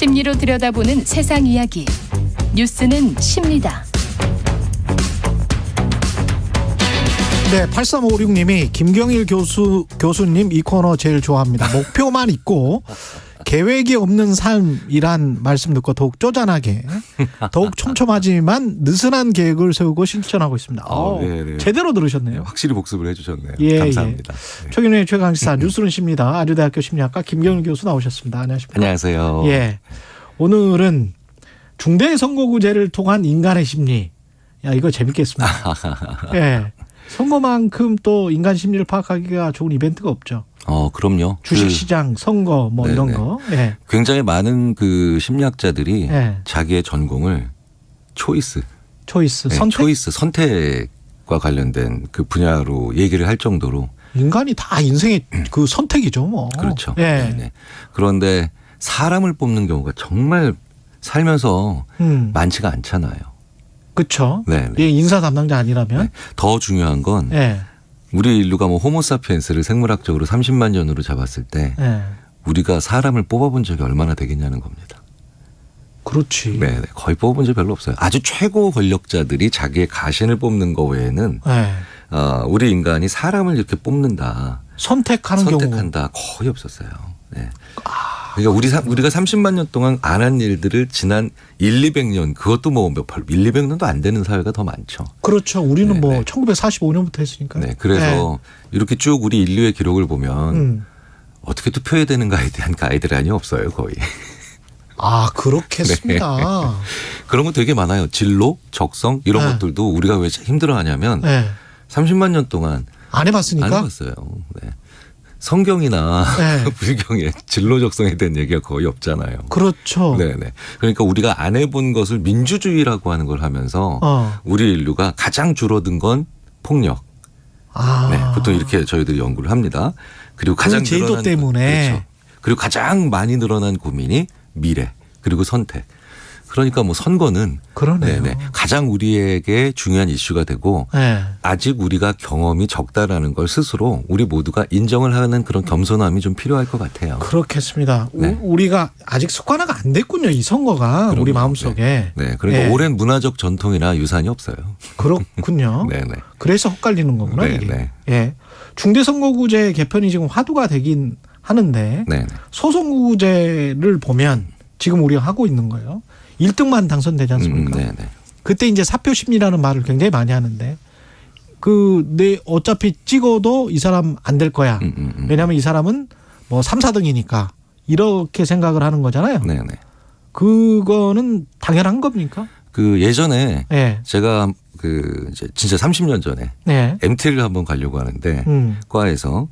심리로 들여다보는 세상 이야기. 뉴스는 십니다. 네, 8356님이 김경일 교수님 이 코너 제일 좋아합니다. 목표만 있고 계획이 없는 삶이란 말씀 듣고 더욱 쪼잔하게, 더욱 촘촘하지만 느슨한 계획을 세우고 실천하고 있습니다. 네네. 제대로 들으셨네요. 확실히 복습을 해주셨네요. 예, 감사합니다. 예. 최경영의 최강시사 뉴스는 십니다. 아주대학교 심리학과 김경일 교수 나오셨습니다. 안녕하십니까? 안녕하세요. 예, 오늘은 중대선거구제를 통한 인간의 심리. 야, 이거 재밌겠습니다. 예. 선거만큼 또 인간 심리를 파악하기가 좋은 이벤트가 없죠. 그럼요. 주식시장, 선거 뭐 이런 거. 예. 굉장히 많은 그 심리학자들이 예. 자기의 전공을 초이스, 선택과 관련된 그 분야로 얘기를 할 정도로 인간이 다 인생의 그 선택이죠, 뭐. 그렇죠. 예. 네네. 그런데 사람을 뽑는 경우가 정말 살면서 많지가 않잖아요. 그렇죠. 네. 예, 인사 담당자 아니라면. 네. 더 중요한 건 예. 우리 인류가 뭐 호모사피엔스를 생물학적으로 30만 년으로 잡았을 때 예. 우리가 사람을 뽑아본 적이 얼마나 되겠냐는 겁니다. 그렇지. 네, 거의 뽑아본 적이 별로 없어요. 아주 최고 권력자들이 자기의 가신을 뽑는 거 외에는 예. 우리 인간이 사람을 이렇게 뽑는다, 선택한다 거의 없었어요. 네. 그러니까 우리가 30만 년 동안 안 한 일들을 지난 200년 그것도 뭐 200년도 안 되는 사회가 더 많죠. 그렇죠. 우리는 네네. 뭐 1945년부터 했으니까. 네, 그래서 이렇게 쭉 우리 인류의 기록을 보면 어떻게 투표해야 되는가에 대한 가이드라인이 없어요, 거의. 아, 그렇겠습니다. 그런 거 되게 많아요. 진로, 적성 이런 것들도 우리가 왜 힘들어하냐면 30만 년 동안 안 해봤으니까. 안 해봤어요. 네. 성경이나 불경에 진로 적성에 대한 얘기가 거의 없잖아요. 그렇죠. 네네. 그러니까 우리가 안 해본 것을 민주주의라고 하는 걸 하면서 우리 인류가 가장 줄어든 건 폭력. 네, 보통 이렇게 저희들이 연구를 합니다. 그리고 가장 그 제도 늘어난 때문에. 그렇죠. 그리고 가장 많이 늘어난 고민이 미래 그리고 선택. 그러니까 뭐 선거는 그러네요. 네네. 가장 우리에게 중요한 이슈가 되고 아직 우리가 경험이 적다라는 걸 스스로 우리 모두가 인정을 하는 그런 겸손함이 좀 필요할 것 같아요. 그렇겠습니다. 네. 우리가 아직 습관화가 안 됐군요. 이 선거가 그럼요. 우리 마음속에. 네. 그러니까 오랜 문화적 전통이나 유산이 없어요. 그렇군요. 네네. 그래서 헛갈리는 거구나. 네네. 이게. 예. 중대선거구제 개편이 지금 화두가 되긴 하는데 네네. 소선거구제를 보면 지금 우리가 하고 있는 거예요. 1등만 당선되지 않습니까? 네네. 그때 이제 사표 심리라는 말을 굉장히 많이 하는데 내 어차피 찍어도 이 사람 안 될 거야. 왜냐하면 이 사람은 뭐 3, 4등이니까 이렇게 생각을 하는 거잖아요. 네네. 그거는 당연한 겁니까? 그 예전에 제가 그 이제 진짜 30년 전에 MT를 한번 가려고 하는데 과에서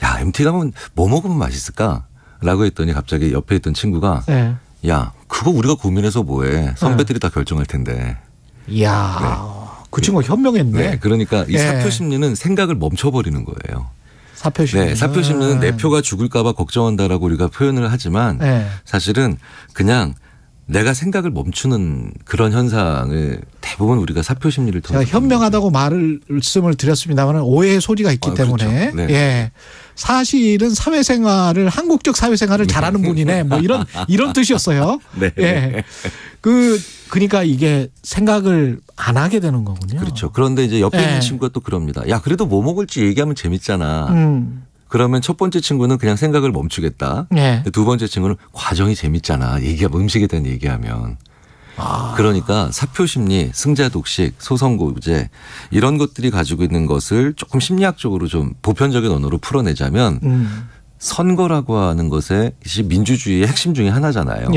야 MT 가면 뭐 먹으면 맛있을까라고 했더니 갑자기 옆에 있던 친구가 야 그거 우리가 고민해서 뭐해 선배들이 다 결정할 텐데. 이야 그 친구가 현명했네. 네, 그러니까 이 사표 심리는 생각을 멈춰버리는 거예요. 사표 심리. 네, 사표 심리는 내 표가 죽을까 봐 걱정한다라고 우리가 표현을 하지만 사실은 그냥 내가 생각을 멈추는 그런 현상을 대부분 우리가 사표 심리를 통해서. 제가 현명하다고 말씀을 드렸습니다만 오해의 소지가 있기 때문에. 그렇죠. 예. 사실은 사회생활을 한국적 사회생활을 잘하는 분이네. 뭐 이런 뜻이었어요. 네. 예. 그러니까 이게 생각을 안 하게 되는 거군요. 그렇죠. 그런데 이제 옆에 있는 친구가 또 그럽니다. 야 그래도 뭐 먹을지 얘기하면 재밌잖아. 그러면 첫 번째 친구는 그냥 생각을 멈추겠다. 두 번째 친구는 과정이 재밌잖아. 음식에 대한 얘기하면. 그러니까 사표 심리, 승자 독식, 소선거구제 이런 것들이 가지고 있는 것을 조금 심리학적으로 좀 보편적인 언어로 풀어내자면 선거라고 하는 것이 민주주의의 핵심 중에 하나잖아요.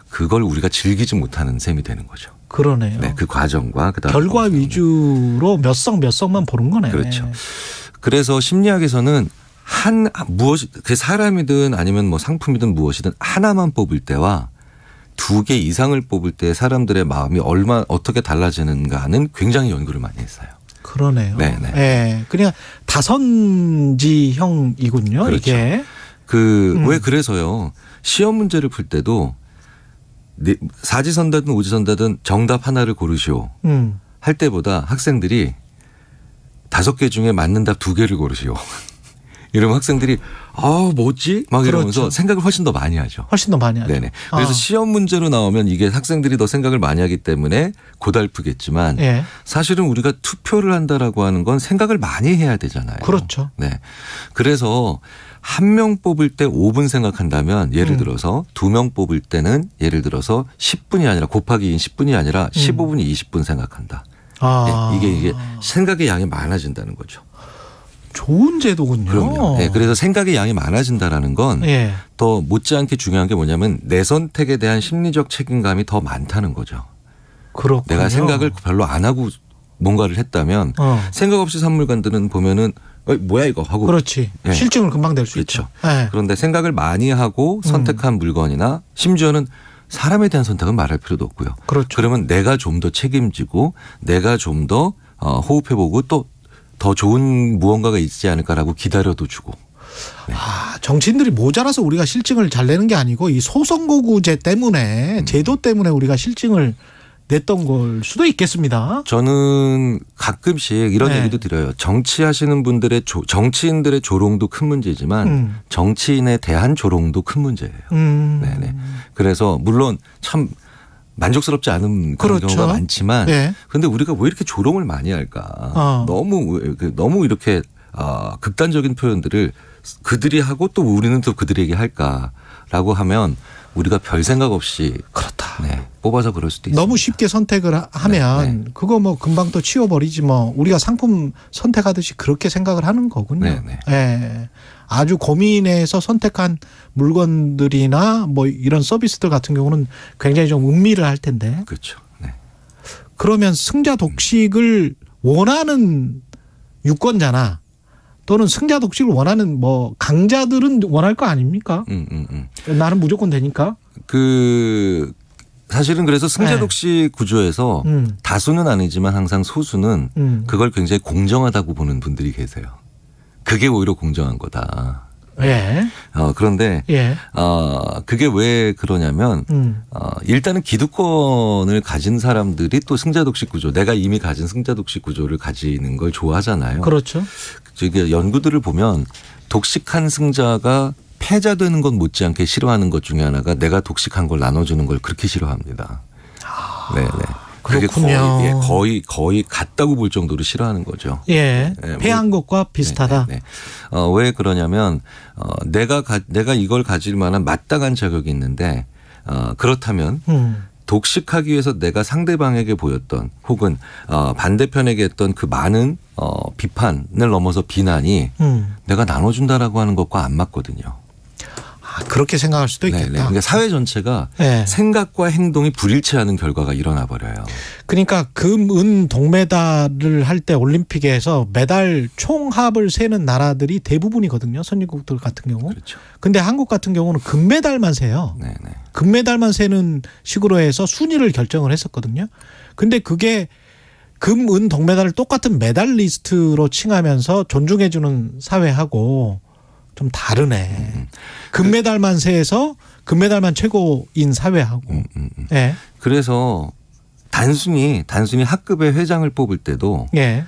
그걸 우리가 즐기지 못하는 셈이 되는 거죠. 그러네요. 네, 그 과정과 그다음에 결과 위주로 몇 석만 보는 거네요. 그렇죠. 그래서 심리학에서는 그 사람이든 아니면 뭐 상품이든 무엇이든 하나만 뽑을 때와 2개 이상을 뽑을 때 사람들의 마음이 어떻게 달라지는가는 굉장히 연구를 많이 했어요. 그러네요. 네네. 네. 그냥 다선지형이군요. 그렇죠. 이게. 왜 그래서요. 시험 문제를 풀 때도 사지선다든 오지선다든 정답 하나를 고르시오. 할 때보다 학생들이 5개 중에 맞는 답 2개를 고르시오. 이러면 학생들이 뭐지? 막 이러면서 그렇죠. 생각을 훨씬 더 많이 하죠. 훨씬 더 많이 하죠. 네네. 그래서 시험 문제로 나오면 이게 학생들이 더 생각을 많이 하기 때문에 고달프겠지만 예. 사실은 우리가 투표를 한다라고 하는 건 생각을 많이 해야 되잖아요. 그렇죠. 네. 그래서 한 명 뽑을 때 5분 생각한다면 예를 들어서 2명 뽑을 때는 예를 들어서 10분이 아니라 곱하기 2인 10분이 아니라 15분이 20분 생각한다. 네. 이게 생각의 양이 많아진다는 거죠. 좋은 제도군요. 그럼요. 네. 그래서 생각의 양이 많아진다라는 건 예. 더 못지않게 중요한 게 뭐냐면 내 선택에 대한 심리적 책임감이 더 많다는 거죠. 그렇군요. 내가 생각을 별로 안 하고 뭔가를 했다면 생각 없이 산물관들은 보면은 뭐야 이거 하고. 그렇지. 네. 실증을 금방 낼 수 그렇죠. 있죠. 네. 그런데 생각을 많이 하고 선택한 물건이나 심지어는 사람에 대한 선택은 말할 필요도 없고요. 그렇죠. 그러면 내가 좀 더 책임지고 내가 좀 더 호흡해보고 또 더 좋은 무언가가 있지 않을까라고 기다려도 주고. 네. 정치인들이 모자라서 우리가 실증을 잘 내는 게 아니고 이 소선거구제 때문에 제도 때문에 우리가 실증을 냈던 걸 수도 있겠습니다. 저는 가끔씩 이런 네. 얘기도 드려요. 정치하시는 분들의 정치인들의 조롱도 큰 문제지만 정치인에 대한 조롱도 큰 문제예요. 네네. 그래서 물론 참 만족스럽지 않은 그런 그렇죠. 경우가 많지만 네. 그런데 우리가 왜 이렇게 조롱을 많이 할까? 너무 이렇게 극단적인 표현들을 그들이 하고 또 우리는 또 그들에게 할까라고 하면 우리가 별 생각 없이 그렇다. 네, 뽑아서 그럴 수도 있습니다. 너무 쉽게 선택을 하면 네. 그거 뭐 금방 또 치워버리지 뭐 우리가 상품 선택하듯이 그렇게 생각을 하는 거군요. 네. 예. 아주 고민해서 선택한 물건들이나 뭐 이런 서비스들 같은 경우는 굉장히 좀 음미를 할 텐데. 그렇죠. 네. 그러면 승자 독식을 원하는 유권자나 또는 승자 독식을 원하는 뭐 강자들은 원할 거 아닙니까? 나는 무조건 되니까. 사실은 그래서 승자 독식 구조에서 다수는 아니지만 항상 소수는 그걸 굉장히 공정하다고 보는 분들이 계세요. 그게 오히려 공정한 거다. 예. 그런데 예. 그게 왜 그러냐면 일단은 기득권을 가진 사람들이 또 승자 독식 구조, 내가 이미 가진 승자 독식 구조를 가지는 걸 좋아하잖아요. 그렇죠. 저기 연구들을 보면 독식한 승자가 패자되는 것 못지않게 싫어하는 것 중에 하나가 내가 독식한 걸 나눠주는 걸 그렇게 싫어합니다. 네네. 그게 그렇군요. 거의 같다고 볼 정도로 싫어하는 거죠. 예. 네, 패한 것과 비슷하다. 네. 왜 그러냐면 내가 이걸 가질 만한 마땅한 자격이 있는데 그렇다면 독식하기 위해서 내가 상대방에게 보였던 혹은 반대편에게 했던 그 많은 비판을 넘어서 비난이 내가 나눠준다라고 하는 것과 안 맞거든요. 그렇게 생각할 수도 있겠다. 그러니까 사회 전체가 네. 생각과 행동이 불일치하는 결과가 일어나 버려요. 그러니까 금, 은, 동메달을 할 때 올림픽에서 메달 총합을 세는 나라들이 대부분이거든요. 선진국들 같은 경우. 그렇죠. 근데 한국 같은 경우는 금메달만 세요. 네네. 금메달만 세는 식으로 해서 순위를 결정을 했었거든요. 근데 그게 금, 은, 동메달을 똑같은 메달리스트로 칭하면서 존중해주는 사회하고 좀 다르네. 금메달만 세서 금메달만 최고인 사회하고. 예. 그래서 단순히 학급의 회장을 뽑을 때도 예.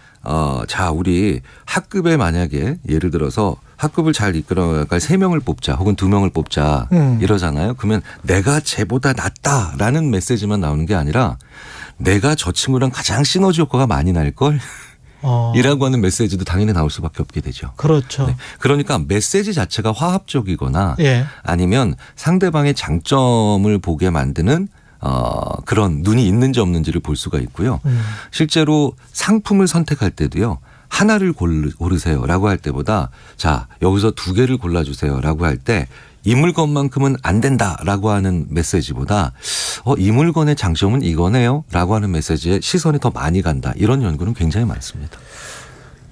자, 우리 학급에 만약에 예를 들어서 학급을 잘 이끌어갈 3명을 뽑자 혹은 2명을 뽑자 이러잖아요. 그러면 내가 쟤보다 낫다라는 메시지만 나오는 게 아니라 내가 저 친구랑 가장 시너지 효과가 많이 날 걸. 이라고 하는 메시지도 당연히 나올 수밖에 없게 되죠. 그렇죠. 네. 그러니까 메시지 자체가 화합적이거나 예. 아니면 상대방의 장점을 보게 만드는 그런 눈이 있는지 없는지를 볼 수가 있고요. 실제로 상품을 선택할 때도요. 하나를 고르세요라고 할 때보다 자 여기서 2개를 골라주세요라고 할 때 이 물건만큼은 안 된다라고 하는 메시지보다 이 물건의 장점은 이거네요라고 하는 메시지에 시선이 더 많이 간다. 이런 연구는 굉장히 많습니다.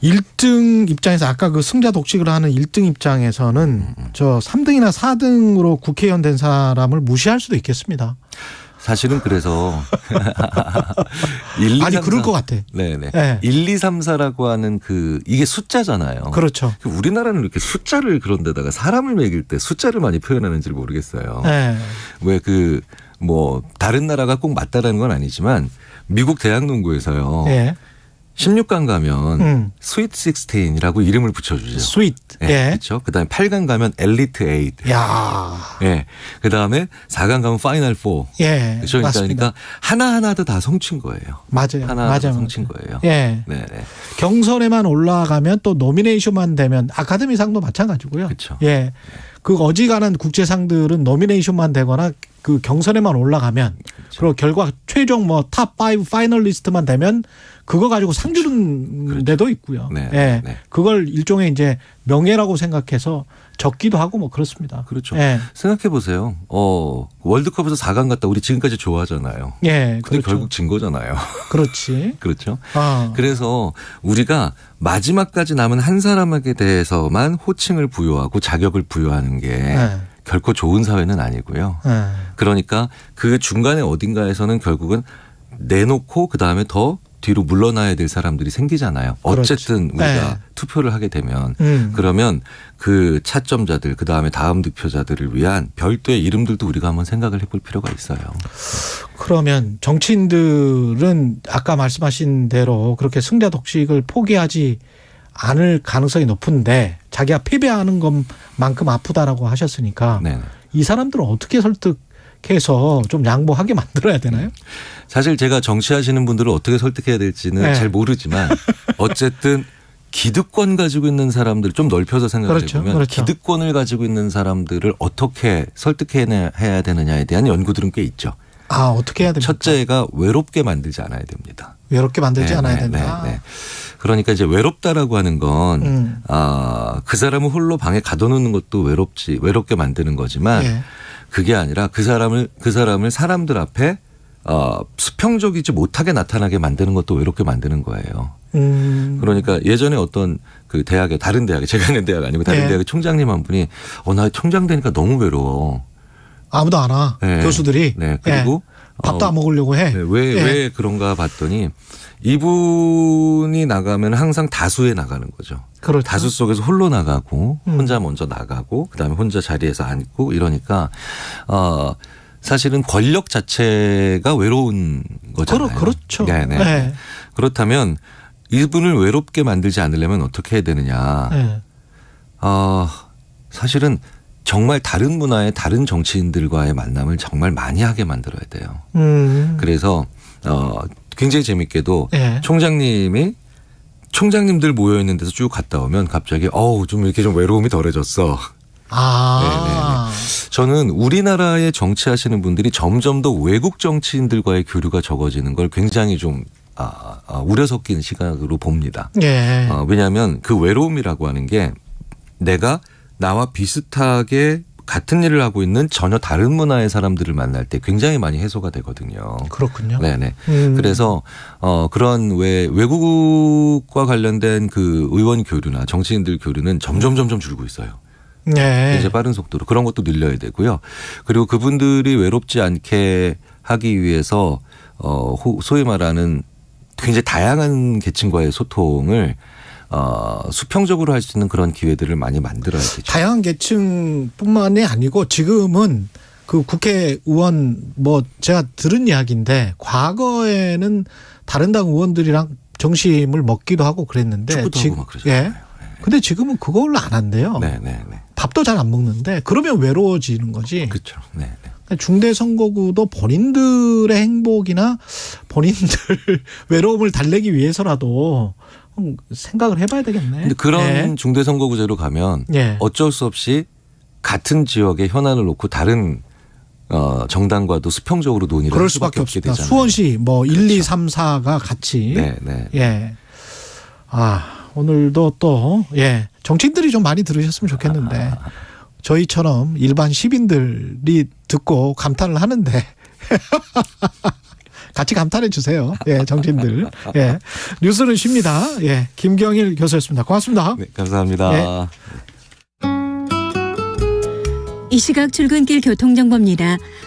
1등 입장에서 아까 그 승자 독식을 하는 1등 입장에서는 저 3등이나 4등으로 국회의원 된 사람을 무시할 수도 있겠습니다. 사실은 그래서 1, 2, 3, 아니 그럴 것 같아. 네네. 네. 1, 2, 3, 4라고 하는 이게 숫자잖아요. 그렇죠. 우리나라는 이렇게 숫자를 그런데다가 사람을 매길 때 숫자를 많이 표현하는지 모르겠어요. 네. 왜 다른 나라가 꼭 맞다라는 건 아니지만 미국 대학농구에서요. 네. 16강 가면 스윗 16이라고 이름을 붙여주죠. 스윗. 네, 예. 그렇죠. 그다음에 8강 가면 엘리트 8. 야. 예. 그다음에 4강 가면 파이널 4. 예. 그렇죠. 그러니까 하나하나도 다 성취인 거예요. 맞아요. 하나하나 성취인 거예요. 예. 네. 경선에만 올라가면 또 노미네이션만 되면 아카데미상도 마찬가지고요. 그렇죠. 예. 그 어지간한 국제상들은 노미네이션만 되거나 그 경선에만 올라가면 그렇죠. 그리고 결과 최종 뭐 탑 5 파이널리스트만 되면 그거 가지고 상 주는 그렇죠. 데도 있고요. 네. 예. 네. 그걸 일종의 이제 명예라고 생각해서 적기도 하고 뭐 그렇습니다. 그렇죠. 예. 생각해 보세요. 월드컵에서 4강 갔다 우리 지금까지 좋아하잖아요. 예. 근데 그렇죠. 결국 진 거잖아요. 그렇지. 그렇죠. 아. 그래서 우리가 마지막까지 남은 한 사람에게 대해서만 호칭을 부여하고 자격을 부여하는 게 예. 결코 좋은 사회는 아니고요. 예. 그러니까 그 중간에 어딘가에서는 결국은 내놓고 그다음에 더 뒤로 물러나야 될 사람들이 생기잖아요. 어쨌든 그렇지. 우리가 네. 투표를 하게 되면 그러면 그 차점자들 그다음에 다음 득표자들을 위한 별도의 이름들도 우리가 한번 생각을 해볼 필요가 있어요. 그러면 정치인들은 아까 말씀하신 대로 그렇게 승자 독식을 포기하지 않을 가능성이 높은데 자기가 패배하는 것만큼 아프다라고 하셨으니까 네. 이 사람들은 어떻게 설득해서 좀 양보하게 만들어야 되나요? 사실 제가 정치하시는 분들을 어떻게 설득해야 될지는 네. 잘 모르지만 어쨌든 기득권 가지고 있는 사람들 좀 넓혀서 생각을 그렇죠. 해보면 그렇죠. 기득권을 가지고 있는 사람들을 어떻게 설득해야 되느냐에 대한 연구들은 꽤 있죠. 아, 어떻게 해야 됩니까? 첫째가 외롭게 만들지 않아야 됩니다. 외롭게 만들지 않아야 네, 된다. 네. 그러니까 이제 외롭다라고 하는 건 그 사람을 홀로 방에 가둬놓는 것도 외롭게 만드는 거지만 예. 그게 아니라 그 사람을 사람들 앞에 수평적이지 못하게 나타나게 만드는 것도 외롭게 만드는 거예요. 그러니까 예전에 어떤 그 다른 대학에 제가 있는 대학 아니고 다른 예. 대학의 총장님 한 분이 나 총장 되니까 너무 외로워. 아무도 안 와. 네. 교수들이. 네. 그리고 예. 밥도 안 먹으려고 해. 네. 왜 그런가 봤더니 이분이 나가면 항상 다수에 나가는 거죠. 그렇죠. 다수 속에서 홀로 나가고 혼자 먼저 나가고 그다음에 혼자 자리에서 앉고 이러니까 사실은 권력 자체가 외로운 거잖아요. 그렇죠. 네네. 네. 그렇다면 이분을 외롭게 만들지 않으려면 어떻게 해야 되느냐. 네. 사실은 정말 다른 문화의 다른 정치인들과의 만남을 정말 많이 하게 만들어야 돼요. 그래서 굉장히 재밌게도 네. 총장님들 모여 있는 데서 쭉 갔다 오면 갑자기 좀 이렇게 좀 외로움이 덜해졌어. 아. 네네네. 저는 우리나라에 정치하시는 분들이 점점 더 외국 정치인들과의 교류가 적어지는 걸 굉장히 좀 우려 섞인 시각으로 봅니다. 예. 왜냐하면 그 외로움이라고 하는 게 내가 나와 비슷하게 같은 일을 하고 있는 전혀 다른 문화의 사람들을 만날 때 굉장히 많이 해소가 되거든요. 그렇군요. 네네. 그래서 그런 외국과 관련된 그 의원 교류나 정치인들 교류는 점점 줄고 있어요. 네. 이제 빠른 속도로 그런 것도 늘려야 되고요. 그리고 그분들이 외롭지 않게 하기 위해서 소위 말하는 굉장히 다양한 계층과의 소통을 수평적으로 할 수 있는 그런 기회들을 많이 만들어야 되죠. 다양한 계층뿐만이 아니고 지금은 그 국회의원 제가 들은 이야기인데 과거에는 다른 당 의원들이랑 점심을 먹기도 하고 그랬는데 축구도 하고 막 그러잖아요. 예. 근데 지금은 그걸 안 한대요. 네네네. 밥도 잘 안 먹는데 그러면 외로워지는 거지. 그렇죠. 네. 중대 선거구도 본인들의 행복이나 본인들 외로움을 달래기 위해서라도 생각을 해봐야 되겠네. 근데 그런 예. 중대선거구제로 가면 예. 어쩔 수 없이 같은 지역의 현안을 놓고 다른 정당과도 수평적으로 논의를 그럴 할 수밖에 없게 없습니다. 되잖아요. 수원시 1, 그렇죠. 2, 3, 4가 같이. 네. 예. 오늘도 또 정치인들이 좀 많이 들으셨으면 좋겠는데 저희처럼 일반 시민들이 듣고 감탄을 하는데 같이 감탄해 주세요. 예, 정치인들. 예. 뉴스는 쉽니다. 예. 김경일 교수였습니다. 고맙습니다. 네, 감사합니다. 네. 이 시각 출근길 교통정보입니다.